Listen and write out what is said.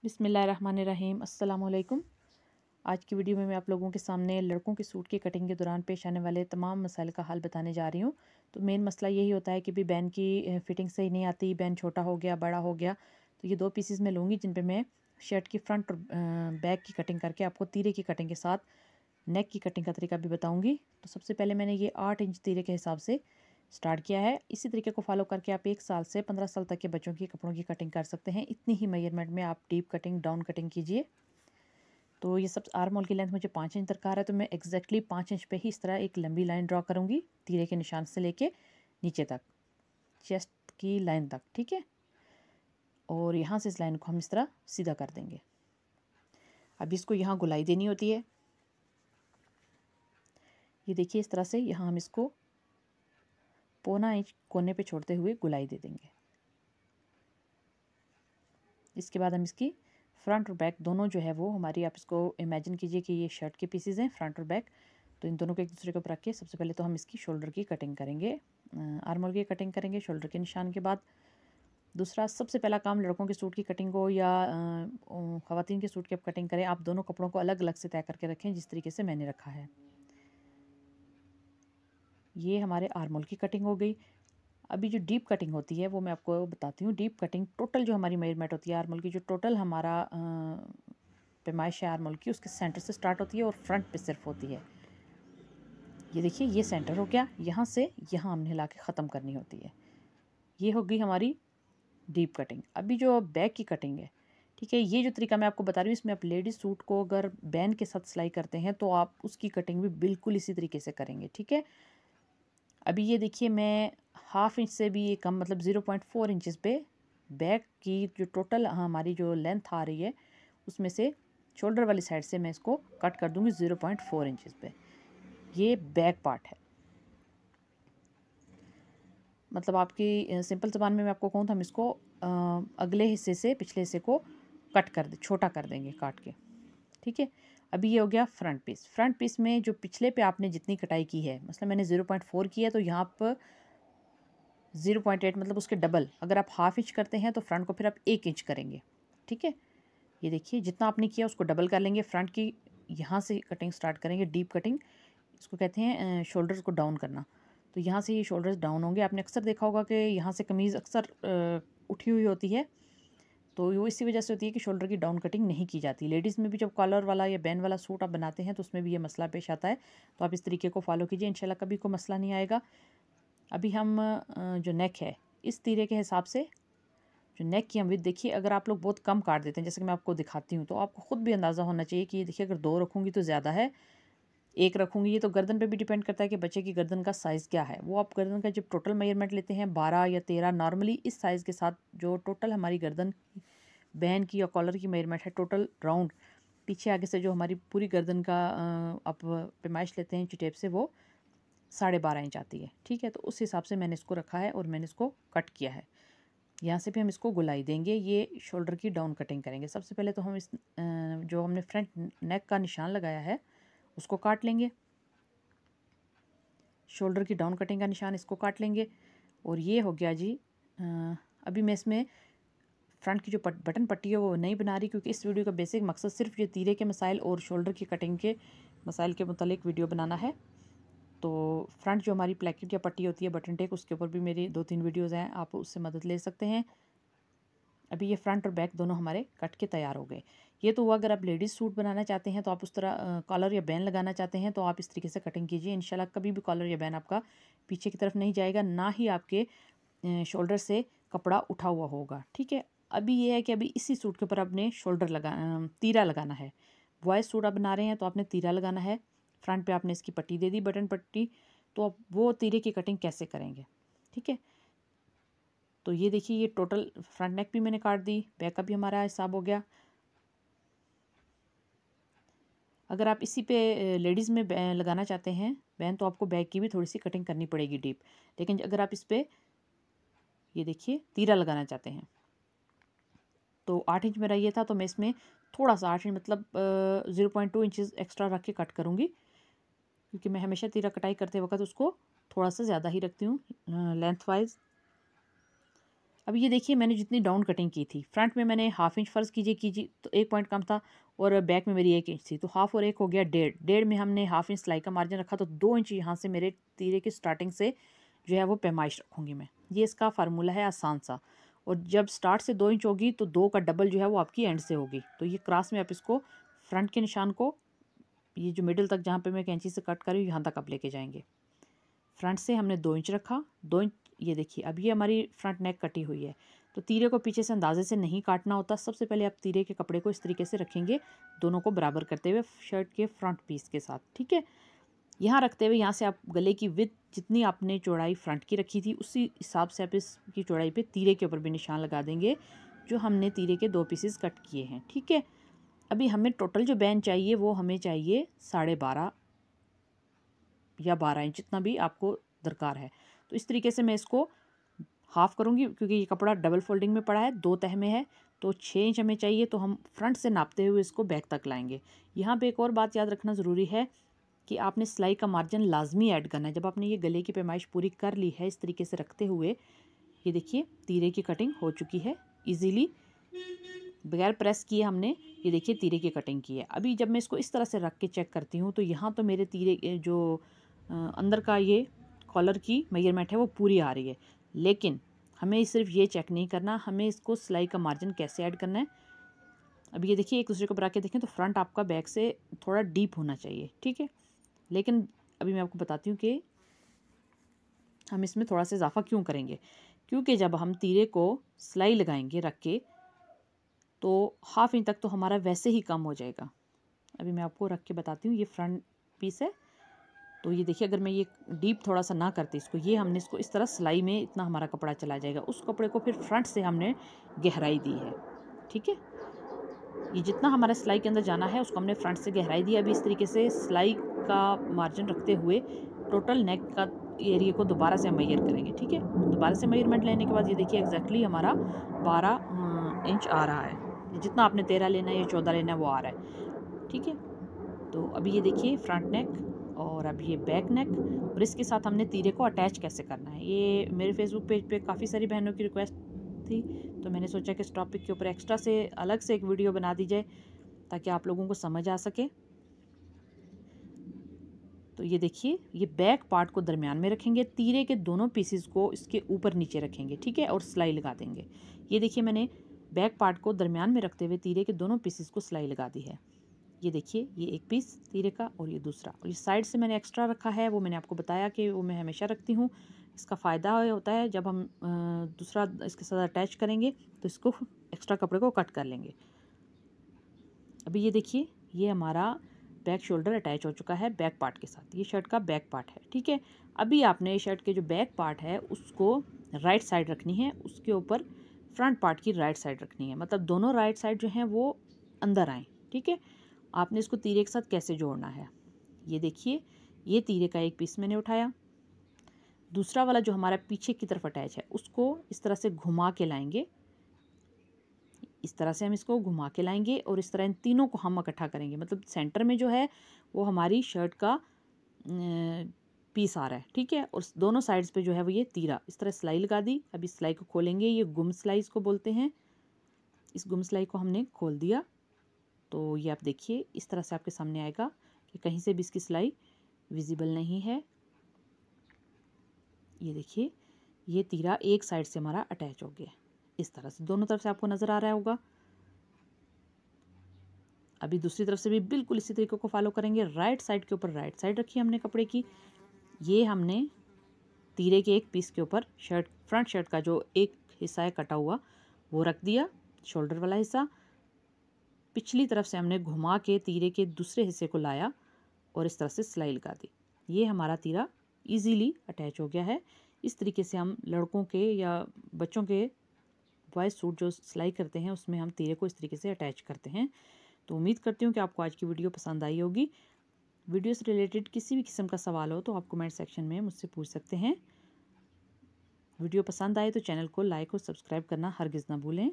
बिस्मिल्लाहिर्रहमानिर्रहीम। अस्सलाम वालेकुम। आज की वीडियो में मैं आप लोगों के सामने लड़कों की सूट की कटिंग के दौरान पेश आने वाले तमाम मसाइल का हल बताने जा रही हूँ। तो मेन मसला यही होता है कि भी बैन की फ़िटिंग सही नहीं आती, बैन छोटा हो गया, बड़ा हो गया। तो ये 2 पीसेस मैं लूँगी जिन पे मैं शर्ट की फ्रंट और बैक की कटिंग करके आपको तीरे की कटिंग के साथ नेक की कटिंग का तरीका भी बताऊँगी। तो सबसे पहले मैंने ये 8 इंच तीरे के हिसाब से स्टार्ट किया है। इसी तरीके को फॉलो करके आप 1 साल से 15 साल तक के बच्चों की कपड़ों की कटिंग कर सकते हैं। इतनी ही मेजरमेंट में आप डीप कटिंग, डाउन कटिंग कीजिए। तो ये सब आर्म होल की लेंथ मुझे 5 इंच दरकार है, तो मैं एग्जैक्टली 5 इंच पे ही इस तरह एक लंबी लाइन ड्रॉ करूँगी तीरे के निशान से लेके नीचे तक, चेस्ट की लाइन तक, ठीक है। और यहाँ से इस लाइन को हम इस तरह सीधा कर देंगे। अब इसको यहाँ गुलाई देनी होती है। ये देखिए इस तरह से यहाँ हम इसको पौना इंच कोने पे छोड़ते हुए गुलाई दे देंगे। इसके बाद हम इसकी फ्रंट और बैक दोनों जो है वो हमारी, आप इसको इमेजिन कीजिए कि ये शर्ट के पीसेस हैं, फ्रंट और बैक। तो इन दोनों को एक दूसरे के ऊपर रख के सबसे पहले तो हम इसकी शोल्डर की कटिंग करेंगे, आर्म होल की कटिंग करेंगे शोल्डर के निशान के बाद। दूसरा सबसे पहला काम, लड़कों के सूट की कटिंग को या ख़वातीन के सूट की आप कटिंग करें, आप दोनों कपड़ों को अलग अलग से तय करके रखें जिस तरीके से मैंने रखा है। ये हमारे आर्म होल की कटिंग हो गई। अभी जो डीप कटिंग होती है वो मैं आपको बताती हूँ। डीप कटिंग टोटल जो हमारी मेजरमेंट होती है आर्म होल की, जो टोटल हमारा पैमाइश है आर्म होल की, उसके सेंटर से स्टार्ट होती है और फ्रंट पे सिर्फ होती है। ये देखिए ये सेंटर हो गया, यहाँ से यहाँ हमने हिला के ख़त्म करनी होती है। ये हो गई हमारी डीप कटिंग। अभी जो बैक की कटिंग है, ठीक है, ये जो तरीका मैं आपको बता रही हूँ, इसमें आप लेडीज़ सूट को अगर बैन के साथ सिलाई करते हैं तो आप उसकी कटिंग भी बिल्कुल इसी तरीके से करेंगे, ठीक है। अभी ये देखिए मैं हाफ इंच से भी ये कम, मतलब 0.4 इंचज़ पे बैक की जो टोटल हमारी जो लेंथ आ रही है उसमें से शोल्डर वाली साइड से मैं इसको कट कर दूंगी 0.4 इंचज़ पे। ये बैक पार्ट है। मतलब आपकी सिंपल ज़बान में मैं आपको कहूँ तो हम इसको अगले हिस्से से पिछले हिस्से को कट कर दे, छोटा कर देंगे काट के, ठीक है। अभी ये हो गया फ्रंट पीस। फ्रंट पीस में जो पिछले पे आपने जितनी कटाई की है, मतलब मैंने 0.4 किया तो यहाँ पर 0.8 मतलब उसके डबल। अगर आप हाफ इंच करते हैं तो फ्रंट को फिर आप 1 इंच करेंगे, ठीक है। ये देखिए जितना आपने किया उसको डबल कर लेंगे। फ्रंट की यहाँ से कटिंग स्टार्ट करेंगे, डीप कटिंग इसको कहते हैं, शोल्डर्स को डाउन करना। तो यहाँ से ये शोल्डर्स डाउन होंगे। आपने अक्सर देखा होगा कि यहाँ से कमीज़ अक्सर उठी हुई होती है, तो वो इसी वजह से होती है कि शोल्डर की डाउन कटिंग नहीं की जाती। लेडीज़ में भी जब कॉलर वाला या बैन वाला सूट आप बनाते हैं तो उसमें भी ये मसला पेश आता है। तो आप इस तरीके को फॉलो कीजिए, इंशाल्लाह कभी कोई मसला नहीं आएगा। अभी हम जो नेक है, इस तीरे के हिसाब से जो नेक की हम विड्थ, देखिए अगर आप लोग बहुत कम काट देते हैं, जैसे कि मैं आपको दिखाती हूँ, तो आपको ख़ुद भी अंदाज़ा होना चाहिए कि ये देखिए अगर 2 रखूँगी तो ज़्यादा है, 1 रखूँगी। ये तो गर्दन पे भी डिपेंड करता है कि बच्चे की गर्दन का साइज़ क्या है। वो आप गर्दन का जब टोटल मेजरमेंट लेते हैं 12 या 13, नॉर्मली इस साइज़ के साथ जो टोटल हमारी गर्दन बैन की या कॉलर की मेजरमेंट है, टोटल राउंड पीछे आगे से जो हमारी पूरी गर्दन का आप पैमाइश लेते हैं इंची टेप से, वो 12.5 इंच आती है, ठीक है। तो उस हिसाब से मैंने इसको रखा है और मैंने इसको कट किया है। यहाँ से भी हम इसको गुलाई देंगे। ये शोल्डर की डाउन कटिंग करेंगे। सबसे पहले तो हम इस जो हमने फ्रंट नेक का निशान लगाया है उसको काट लेंगे। शोल्डर की डाउन कटिंग का निशान इसको काट लेंगे। और ये हो गया जी। अभी मैं इसमें फ्रंट की जो बटन पट्टी है वो नहीं बना रही, क्योंकि इस वीडियो का बेसिक मकसद सिर्फ ये तीरे के मसाइल और शोल्डर की कटिंग के मसाइल के मुतालिक वीडियो बनाना है। तो फ्रंट जो हमारी प्लेकेट या पट्टी होती है बटन टेक, उसके ऊपर भी मेरी 2-3 वीडियोज़ हैं, आप उससे मदद ले सकते हैं। अभी ये फ्रंट और बैक दोनों हमारे कट के तैयार हो गए। ये तो हुआ अगर आप लेडीज़ सूट बनाना चाहते हैं, तो आप उस तरह कॉलर या बैन लगाना चाहते हैं तो आप इस तरीके से कटिंग कीजिए। इंशाल्लाह कभी भी कॉलर या बैन आपका पीछे की तरफ नहीं जाएगा, ना ही आपके शोल्डर से कपड़ा उठा हुआ होगा, ठीक है। अभी ये है कि अभी इसी सूट के ऊपर आपने तीरा लगाना है। बॉयज़ सूट आप बना रहे हैं तो आपने तीरा लगाना है। फ्रंट पे आपने इसकी पट्टी दे दी, बटन पट्टी। तो आप वो तीरे की कटिंग कैसे करेंगे, ठीक है। तो ये देखिए ये टोटल फ्रंट नेक भी मैंने काट दी, बैक का भी हमारा हिसाब हो गया। अगर आप इसी पे लेडीज़ में लगाना चाहते हैं बैन, तो आपको बैक की भी थोड़ी सी कटिंग करनी पड़ेगी डीप। लेकिन अगर आप इस पे ये देखिए तीरा लगाना चाहते हैं तो 8 इंच मेरा ये था, तो मैं इसमें थोड़ा सा 8 इंच मतलब 0.2 इंचज़ एक्स्ट्रा रख के कट करूँगी, क्योंकि मैं हमेशा तीरा कटाई करते वक्त उसको थोड़ा सा ज़्यादा ही रखती हूँ लेंथ वाइज। अब ये देखिए मैंने जितनी डाउन कटिंग की थी, फ्रंट में मैंने हाफ इंच फ़र्ज़ कीजिए तो 1 पॉइंट कम था, और बैक में मेरी 1 इंच थी, तो हाफ और 1 हो गया 1.5 में हमने हाफ इंच सिलाई का मार्जिन रखा, तो 2 इंच यहाँ से मेरे तीरे की स्टार्टिंग से जो है वो पैमाइश रखूँगी मैं। ये इसका फार्मूला है आसान सा, और जब स्टार्ट से 2 इंच होगी तो 2 का डबल जो है वो आपकी एंड से होगी। तो ये क्रॉस में आप इसको फ्रंट के निशान को, ये जो मिडिल तक जहाँ पे मैं कैंची से कट कर रही हूँ यहाँ तक आप लेके जाएंगे। फ्रंट से हमने 2 इंच रखा, 2 इंच, ये देखिए अब ये हमारी फ्रंट नेक कटी हुई है। तो तीरे को पीछे से अंदाजे से नहीं काटना होता, सबसे पहले आप तीरे के कपड़े को इस तरीके से रखेंगे, दोनों को बराबर करते हुए शर्ट के फ्रंट पीस के साथ, ठीक है। यहाँ रखते हुए यहाँ से आप गले की विड्थ जितनी आपने चौड़ाई फ्रंट की रखी थी उसी हिसाब से आप इसकी चौड़ाई पे तीरे के ऊपर भी निशान लगा देंगे जो हमने तीरे के 2 पीसेस कट किए हैं, ठीक है। अभी हमें टोटल जो बैन चाहिए वो हमें चाहिए 12.5 या 12 इंच, जितना भी आपको दरकार है। तो इस तरीके से मैं इसको हाफ़ करूँगी, क्योंकि ये कपड़ा डबल फोल्डिंग में पड़ा है, 2 तह में है, तो 6 इंच हमें चाहिए, तो हम फ्रंट से नापते हुए इसको बैक तक लाएंगे। यहाँ पे एक और बात याद रखना ज़रूरी है कि आपने सिलाई का मार्जिन लाजमी ऐड करना है। जब आपने ये गले की पैमाइश पूरी कर ली है इस तरीके से रखते हुए, ये देखिए तीरे की कटिंग हो चुकी है इजीली, बगैर प्रेस किए हमने ये देखिए तीरे की कटिंग की है। अभी जब मैं इसको इस तरह से रख के चेक करती हूँ तो यहाँ तो मेरे तीरे जो अंदर का ये कॉलर की मेजरमेंट है वो पूरी आ रही है, लेकिन हमें सिर्फ ये चेक नहीं करना, हमें इसको सिलाई का मार्जिन कैसे ऐड करना है। अब ये देखिए एक दूसरे को बना के देखें तो फ्रंट आपका बैक से थोड़ा डीप होना चाहिए, ठीक है। लेकिन अभी मैं आपको बताती हूँ कि हम इसमें थोड़ा सा इजाफा क्यों करेंगे, क्योंकि जब हम तीरे को सिलाई लगाएंगे रख के तो हाफ इंच तक तो हमारा वैसे ही कम हो जाएगा। अभी मैं आपको रख के बताती हूँ, ये फ्रंट पीस है, तो ये देखिए अगर मैं ये डीप थोड़ा सा ना करती इसको, ये हमने इसको इस तरह सिलाई में इतना हमारा कपड़ा चला जाएगा, उस कपड़े को फिर फ्रंट से हमने गहराई दी है, ठीक है। ये जितना हमारा सिलाई के अंदर जाना है उसको हमने फ्रंट से गहराई दी। अभी इस तरीके से सिलाई का मार्जिन रखते हुए टोटल नेक का एरिया को दोबारा से हम मेजर करेंगे, ठीक है। दोबारा से मेजरमेंट लेने के बाद ये देखिए एग्जैक्टली हमारा 12 इंच आ रहा है। जितना आपने 13 लेना है या 14 लेना है वो आ रहा है, ठीक है। तो अभी ये देखिए फ्रंट नेक और अब ये बैक नेक, और इसके साथ हमने तीरे को अटैच कैसे करना है। ये मेरे फेसबुक पेज पे काफ़ी सारी बहनों की रिक्वेस्ट थी, तो मैंने सोचा कि इस टॉपिक के ऊपर एक्स्ट्रा से अलग से एक वीडियो बना दी जाए ताकि आप लोगों को समझ आ सके। तो ये देखिए ये बैक पार्ट को दरमियान में रखेंगे, तीरे के दोनों पीसेस को इसके ऊपर नीचे रखेंगे, ठीक है, और सिलाई लगा देंगे। ये देखिए मैंने बैक पार्ट को दरमियान में रखते हुए तीरे के दोनों पीसेस को सिलाई लगा दी है। ये देखिए ये एक पीस तीरे का और ये दूसरा, और ये साइड से मैंने एक्स्ट्रा रखा है, वो मैंने आपको बताया कि वो मैं हमेशा रखती हूँ। इसका फ़ायदा होता है जब हम दूसरा इसके साथ अटैच करेंगे तो इसको एक्स्ट्रा कपड़े को कट कर लेंगे। अभी ये देखिए ये हमारा बैक शोल्डर अटैच हो चुका है बैक पार्ट के साथ, ये शर्ट का बैक पार्ट है, ठीक है। अभी आपने शर्ट के जो बैक पार्ट है उसको राइट साइड रखनी है, उसके ऊपर फ्रंट पार्ट की राइट साइड रखनी है, मतलब दोनों राइट साइड जो हैं वो अंदर आएँ, ठीक है। आपने इसको तीरे के साथ कैसे जोड़ना है, ये देखिए ये तीरे का एक पीस मैंने उठाया, दूसरा वाला जो हमारा पीछे की तरफ अटैच है उसको इस तरह से घुमा के लाएंगे, इस तरह से हम इसको घुमा के लाएंगे और इस तरह इन तीनों को हम इकट्ठा करेंगे, मतलब सेंटर में जो है वो हमारी शर्ट का पीस आ रहा है, ठीक है, और दोनों साइड्स पे जो है वो ये तीरा, इस तरह सिलाई लगा दी। अभी सिलाई को खोलेंगे, ये गुम सिलाई इसको बोलते हैं, इस गुम सिलाई को हमने खोल दिया तो ये आप देखिए इस तरह से आपके सामने आएगा कि कहीं से भी इसकी सिलाई विजिबल नहीं है। ये देखिए ये तीरा एक साइड से हमारा अटैच हो गया, इस तरह से दोनों तरफ से आपको नज़र आ रहा होगा। अभी दूसरी तरफ से भी बिल्कुल इसी तरीके को फॉलो करेंगे, राइट साइड के ऊपर राइट साइड रखी हमने कपड़े की, ये हमने तीरे के एक पीस के ऊपर शर्ट फ्रंट शर्ट का जो एक हिस्सा है कटा हुआ वो रख दिया, शोल्डर वाला हिस्सा पिछली तरफ से हमने घुमा के तीरे के दूसरे हिस्से को लाया और इस तरह से सिलाई लगा दी। ये हमारा तीरा इजीली अटैच हो गया है। इस तरीके से हम लड़कों के या बच्चों के बॉयज़ सूट जो सिलाई करते हैं उसमें हम तीरे को इस तरीके से अटैच करते हैं। तो उम्मीद करती हूँ कि आपको आज की वीडियो पसंद आई होगी। वीडियो से रिलेटेड किसी भी किस्म का सवाल हो तो आप कमेंट सेक्शन में मुझसे पूछ सकते हैं। वीडियो पसंद आए तो चैनल को लाइक और सब्सक्राइब करना हरगिज़ ना भूलें।